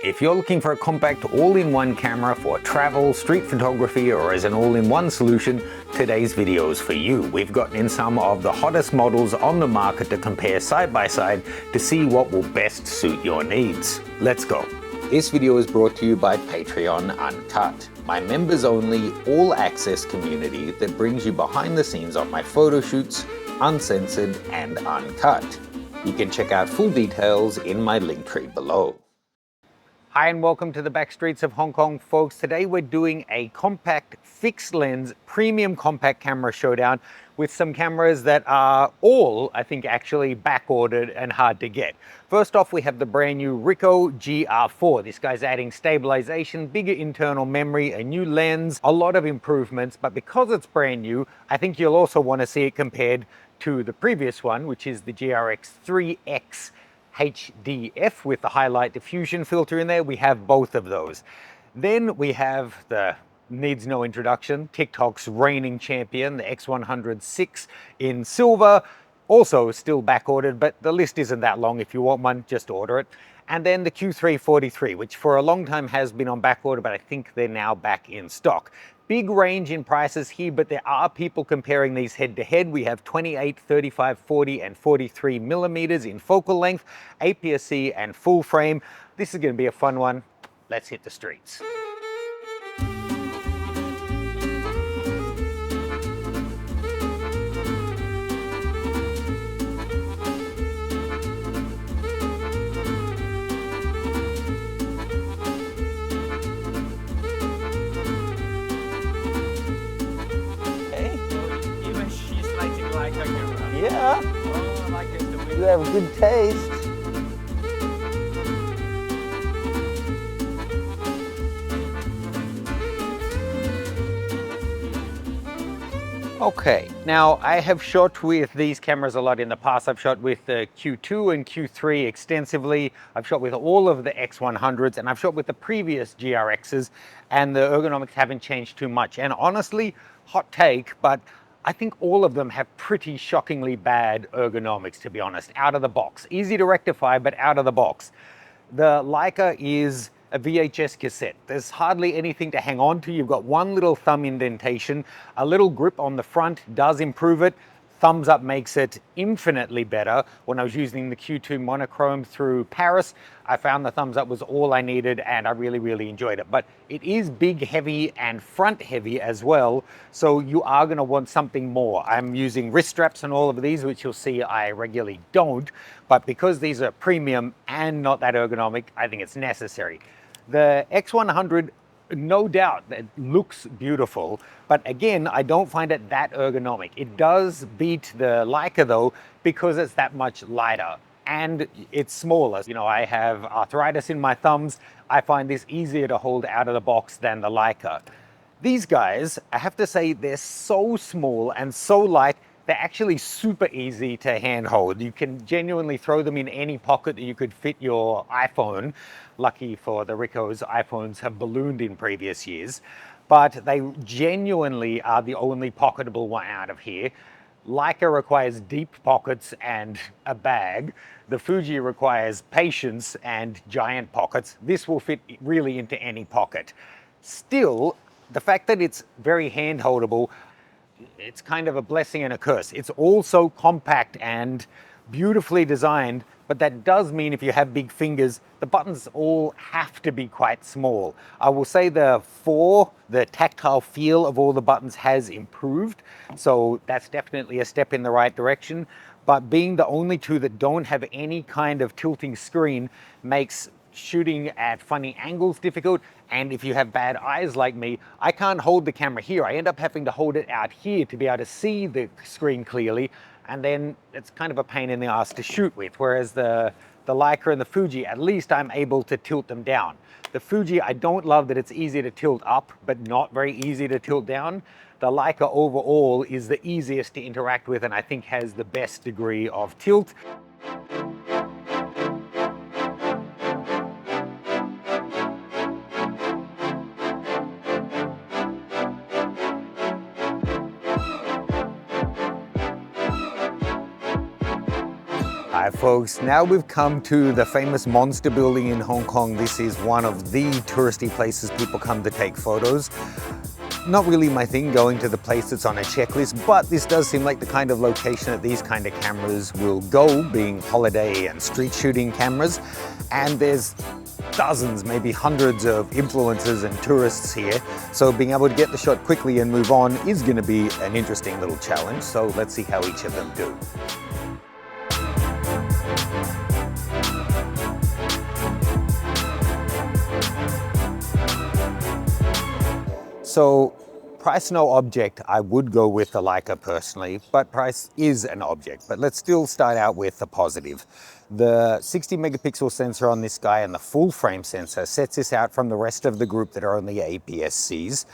If you're looking for a compact all-in-one camera for travel, street photography, or as an all-in-one solution, today's video is for you. We've gotten in some of the hottest models on the market to compare side by side to see what will best suit your needs. Let's go. This video is brought to you by Patreon Uncut, my members-only, all-access community that brings you behind the scenes of my photo shoots, uncensored and uncut. You can check out full details in my link tree below. Hi and welcome to the back streets of Hong Kong, folks. Today we're doing a compact fixed lens premium compact camera showdown with some cameras that are all, I think, actually back ordered and hard to get. First off, we have the brand new Ricoh GR IV. This guy's adding stabilization, bigger internal memory, a new lens, a lot of improvements, but because it's brand new, I think you'll also want to see it compared to the previous one, which is the GRX IIIx HDF with the highlight diffusion filter in there. We have both of those. Then we have the needs no introduction, TikTok's reigning champion, the X100VI in silver, also still back ordered, but the list isn't that long. If you want one, just order it. And then the Q3 43, which for a long time has been on back order, but I think they're now back in stock. Big range in prices here, but there are people comparing these head to head. We have 28, 35, 40, and 43 millimeters in focal length, APS-C and full frame. This is going to be a fun one. Let's hit the streets. Yeah, oh, I like it. You have good taste. Okay, now I have shot with these cameras a lot in the past. I've shot with the Q2 and Q3 extensively. I've shot with all of the X100s and I've shot with the previous GRXs, and the ergonomics haven't changed too much. And honestly, hot take, but I think all of them have pretty shockingly bad ergonomics, to be honest, out of the box. Easy to rectify, but out of the box. The Leica is a VHS cassette. There's hardly anything to hang on to. You've got one little thumb indentation. A little grip on the front does improve it. Thumbs up makes it infinitely better. When I was using the Q2 monochrome through Paris, I found the thumbs up was all I needed and I really enjoyed it. But it is big, heavy and front heavy as well. So you are gonna want something more. I'm using wrist straps on all of these, which you'll see I regularly don't. But because these are premium and not that ergonomic, I think it's necessary. The X100, no doubt, that looks beautiful, but again, I don't find it that ergonomic. It does beat the Leica though, because it's that much lighter and it's smaller. You know, I have arthritis in my thumbs. I find this easier to hold out of the box than the Leica. These guys, I have to say, they're so small and so light, they're actually super easy to handhold. You can genuinely throw them in any pocket that you could fit your iPhone. Lucky for the Ricoh's, iPhones have ballooned in previous years, but they genuinely are the only pocketable one out of here. Leica requires deep pockets and a bag. The Fuji requires patience and giant pockets. This will fit really into any pocket. Still, the fact that it's very hand-holdable, it's kind of a blessing and a curse. It's also compact and beautifully designed, but that does mean if you have big fingers, the buttons all have to be quite small. I will say the tactile feel of all the buttons has improved, so that's definitely a step in the right direction. But being the only two that don't have any kind of tilting screen makes shooting at funny angles difficult, and if you have bad eyes like me, I can't hold the camera here. I end up having to hold it out here to be able to see the screen clearly, and then it's kind of a pain in the ass to shoot with, whereas the Leica and the Fuji, at least I'm able to tilt them down. The Fuji, I don't love that it's easy to tilt up, but not very easy to tilt down. The Leica overall is the easiest to interact with and I think has the best degree of tilt. Alright folks, now we've come to the famous monster building in Hong Kong. This is one of the touristy places people come to take photos. Not really my thing, going to the place that's on a checklist, but this does seem like the kind of location that these kind of cameras will go, being holiday and street shooting cameras. And there's dozens, maybe hundreds of influencers and tourists here. So being able to get the shot quickly and move on is going to be an interesting little challenge. So let's see how each of them do. So price no object, I would go with the Leica personally, but price is an object. But let's still start out with the positive. The 60 megapixel sensor on this guy and the full frame sensor sets this out from the rest of the group that are only APS-Cs.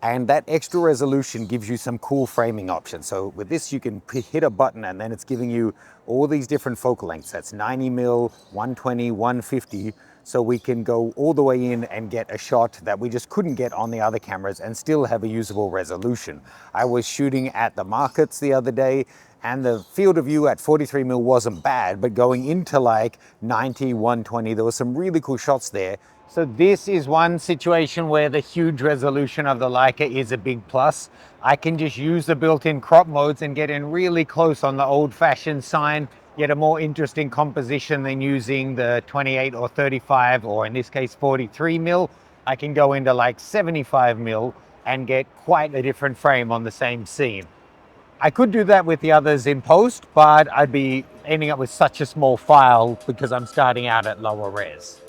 And that extra resolution gives you some cool framing options. So with this, you can hit a button and then it's giving you all these different focal lengths. That's 90mm, 120, 150. So we can go all the way in and get a shot that we just couldn't get on the other cameras and still have a usable resolution. I was shooting at the markets the other day and the field of view at 43mm wasn't bad, but going into like 90, 120, there were some really cool shots there. So this is one situation where the huge resolution of the Leica is a big plus. I can just use the built-in crop modes and get in really close on the old-fashioned sign, get a more interesting composition than using the 28 or 35, or in this case 43mm. I can go into like 75mm and get quite a different frame on the same scene. I could do that with the others in post, but I'd be ending up with such a small file because I'm starting out at lower res.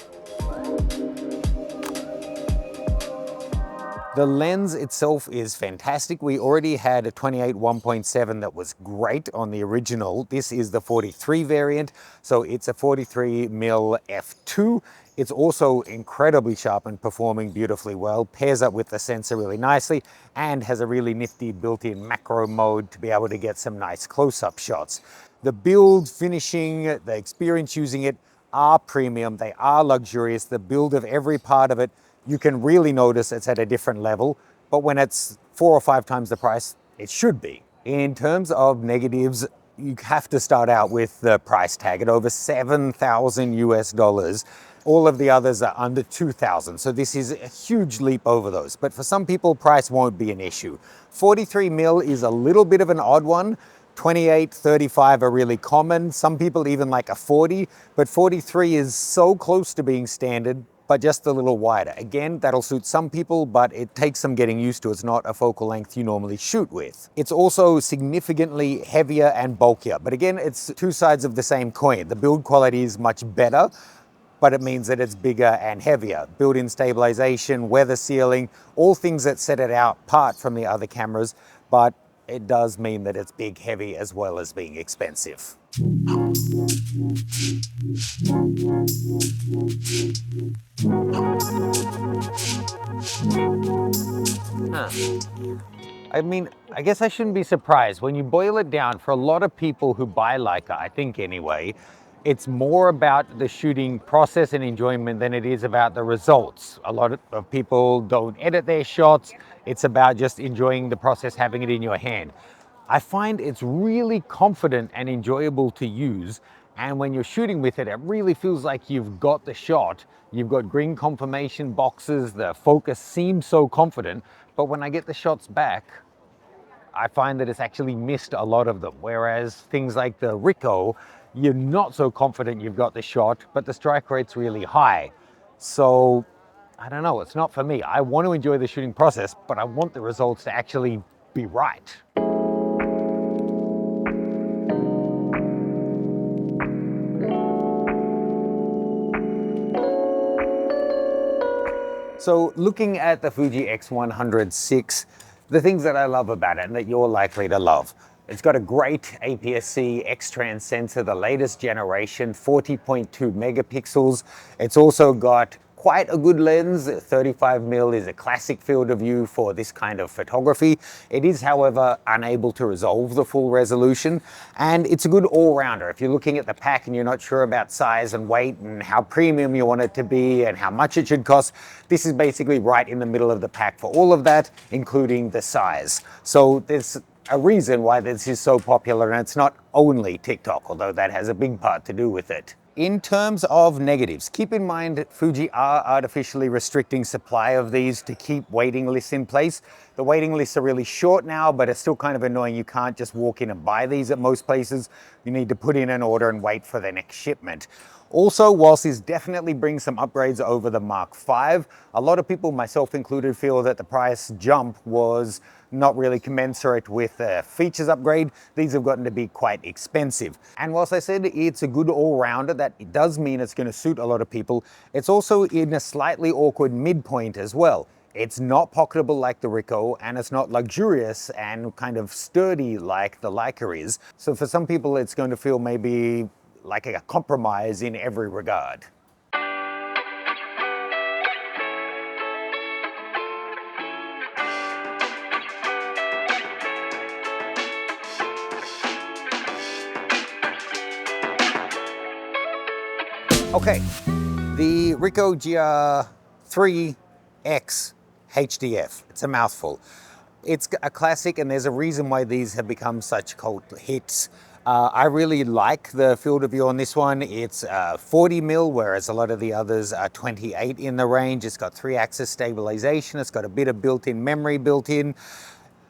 The lens itself is fantastic. We already had a 28 1.7 that was great on the original. This is the 43 variant, so it's a 43mm f2. It's also incredibly sharp and performing beautifully well, pairs up with the sensor really nicely, and has a really nifty built-in macro mode to be able to get some nice close-up shots. The build, finishing, the experience using it are premium, they are luxurious. The build of every part of it, you can really notice it's at a different level, but when it's 4 or 5 times the price, it should be. In terms of negatives, you have to start out with the price tag at over $7,000 US. All of the others are under 2,000, so this is a huge leap over those. But for some people, price won't be an issue. 43mm is a little bit of an odd one. 28, 35 are really common. Some people even like a 40, but 43 is so close to being standard, but just a little wider. Again, that'll suit some people, but it takes some getting used to. It's not a focal length you normally shoot with. It's also significantly heavier and bulkier, but again, it's two sides of the same coin. The build quality is much better, but it means that it's bigger and heavier. Built-in stabilization, weather sealing, all things that set it out apart from the other cameras, but it does mean that it's big, heavy, as well as being expensive. I mean, I guess I shouldn't be surprised. When you boil it down, for a lot of people who buy Leica, I think anyway, it's more about the shooting process and enjoyment than it is about the results. A lot of people don't edit their shots. It's about just enjoying the process, having it in your hand. I find it's really confident and enjoyable to use. And when you're shooting with it, it really feels like you've got the shot. You've got green confirmation boxes. The focus seems so confident. But when I get the shots back, I find that it's actually missed a lot of them. Whereas things like the Ricoh, you're not so confident you've got the shot, but the strike rate's really high. So I don't know, it's not for me. I want to enjoy the shooting process, but I want the results to actually be right. So looking at the Fuji X100VI, the things that I love about it and that you're likely to love. It's got a great APS-C X-Trans sensor, the latest generation, 40.2 megapixels. It's also got quite a good lens. 35mm is a classic field of view for this kind of photography. It is, however, unable to resolve the full resolution, and it's a good all-rounder. If you're looking at the pack and you're not sure about size and weight and how premium you want it to be and how much it should cost, this is basically right in the middle of the pack for all of that, including the size. So there's a reason why this is so popular, and it's not only TikTok, although that has a big part to do with it. In terms of negatives, keep in mind Fuji are artificially restricting supply of these to keep waiting lists in place. The waiting lists are really short now, but it's still kind of annoying. You can't just walk in and buy these at most places. You need to put in an order and wait for the next shipment. Also, whilst this definitely brings some upgrades over the Mark V, a lot of people, myself included, feel that the price jump was not really commensurate with the features upgrade. These have gotten to be quite expensive. And whilst I said it's a good all-rounder, that it does mean it's going to suit a lot of people, it's also in a slightly awkward midpoint as well. It's not pocketable like the Ricoh, and it's not luxurious and kind of sturdy like the Leica is. So for some people, it's going to feel maybe like a compromise in every regard. Okay, the Ricoh GR IIIx HDF. It's a mouthful. It's a classic, and there's a reason why these have become such cult hits. I really like the field of view on this one. It's 40mm, whereas a lot of the others are 28 in the range. It's got 3-axis stabilization. It's got a bit of built-in memory built in.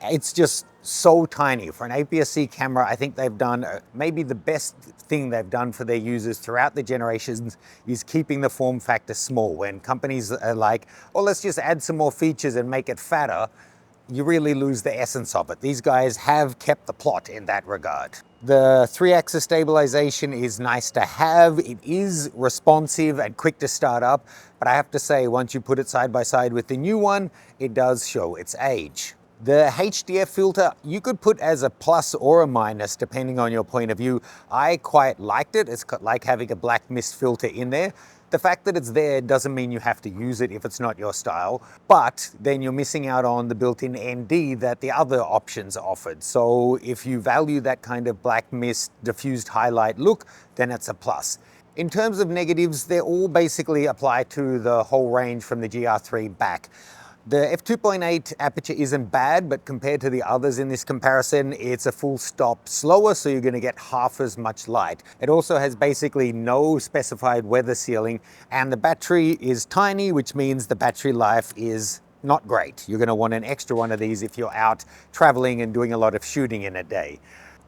It's just so tiny. For an APS-C camera, I think they've done maybe the best thing they've done for their users throughout the generations is keeping the form factor small. When companies are like, oh, let's just add some more features and make it fatter, you really lose the essence of it. These guys have kept the plot in that regard. The 3-axis stabilization is nice to have. It is responsive and quick to start up, but I have to say, once you put it side by side with the new one, it does show its age. The HDF filter, you could put as a plus or a minus depending on your point of view. I quite liked it. It's like having a black mist filter in there. The fact that it's there doesn't mean you have to use it if it's not your style, but then you're missing out on the built-in ND that the other options offered. So if you value that kind of black mist diffused highlight look, then it's a plus. In terms of negatives, they all basically apply to the whole range from the GR3 back. The f2.8 aperture isn't bad, but compared to the others in this comparison, it's a full stop slower, so you're going to get half as much light. It also has basically no specified weather sealing, and the battery is tiny, which means the battery life is not great. You're going to want an extra one of these if you're out traveling and doing a lot of shooting in a day.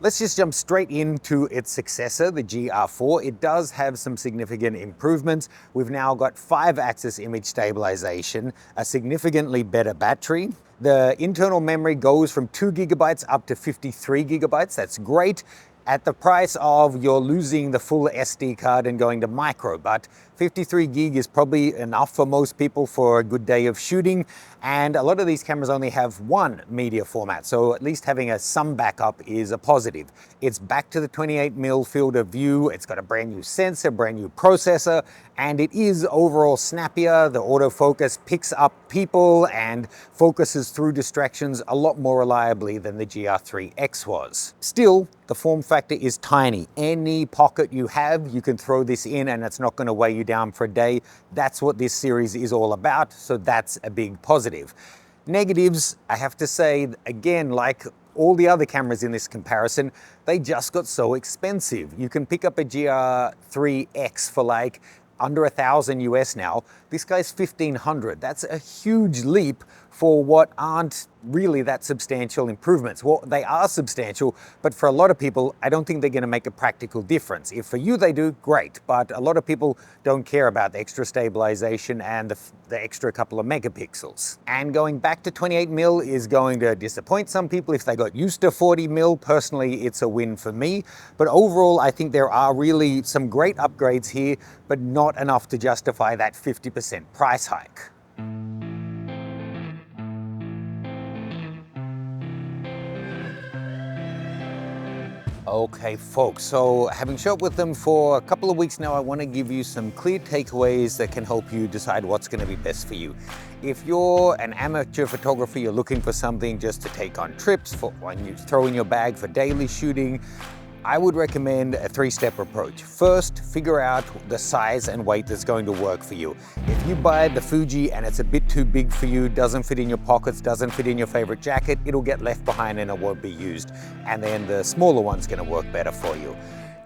Let's just jump straight into its successor, the GR4. It does have some significant improvements. We've now got 5-axis image stabilization, a significantly better battery. The internal memory goes from 2 GB up to 53 GB. That's great. At the price of you're losing the full SD card and going to micro, but 53 gig is probably enough for most people for a good day of shooting, and a lot of these cameras only have one media format, so at least having some backup is a positive. It's back to the 28mm field of view, it's got a brand new sensor, brand new processor, and it is overall snappier. The autofocus picks up people and focuses through distractions a lot more reliably than the GR IIIx was. Still, the form factor is tiny. Any pocket you have, you can throw this in and it's not going to weigh you down for a day. That's what this series is all about, so that's a big positive. Negatives, I have to say, again, like all the other cameras in this comparison, they just got so expensive. You can pick up a GR IIIx for like under $1,000 US now. This guy's $1,500. That's a huge leap for what aren't really that substantial improvements. Well, they are substantial, but for a lot of people, I don't think they're going to make a practical difference. If for you they do, great, but a lot of people don't care about the extra stabilization and the extra couple of megapixels. And going back to 28mm is going to disappoint some people if they got used to 40mm. Personally, it's a win for me, but overall, I think there are really some great upgrades here, but not enough to justify that 50% price hike. Okay folks, so having shot with them for a couple of weeks now, I want to give you some clear takeaways that can help you decide what's going to be best for you. If you're an amateur photographer, you're looking for something just to take on trips, for when you throw in your bag for daily shooting, I would recommend a three-step approach. First, figure out the size and weight that's going to work for you. If you buy the Fuji and it's a bit too big for you, doesn't fit in your pockets, doesn't fit in your favorite jacket, it'll get left behind and it won't be used. And then the smaller one's gonna work better for you.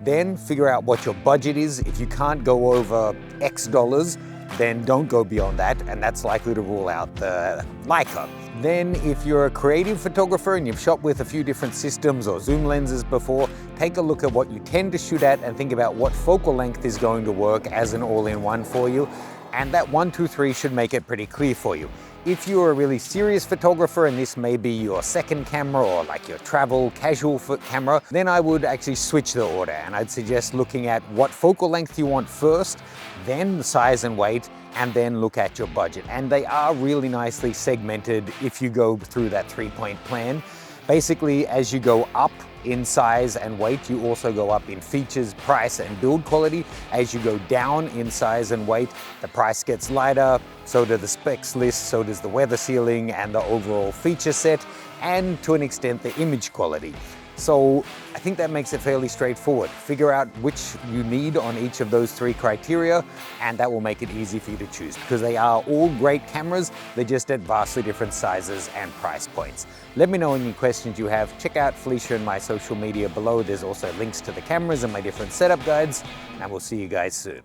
Then figure out what your budget is. If you can't go over X dollars, then don't go beyond that, and that's likely to rule out the Leica. Then if you're a creative photographer and you've shot with a few different systems or zoom lenses before, take a look at what you tend to shoot at and think about what focal length is going to work as an all-in-one for you. And that 1, 2, 3 should make it pretty clear for you. If you're a really serious photographer and this may be your second camera or like your travel casual camera, then I would actually switch the order and I'd suggest looking at what focal length you want first, then the size and weight, and then look at your budget. And they are really nicely segmented if you go through that 3-point plan. Basically, as you go up in size and weight, you also go up in features, price, and build quality. As you go down in size and weight, the price gets lighter, so do the specs list, so does the weather sealing and the overall feature set, and to an extent, the image quality. So I think that makes it fairly straightforward. Figure out which you need on each of those 3 criteria, and that will make it easy for you to choose because they are all great cameras. They're just at vastly different sizes and price points. Let me know any questions you have. Check out Felicia and my social media below. There's also links to the cameras and my different setup guides, and we'll see you guys soon.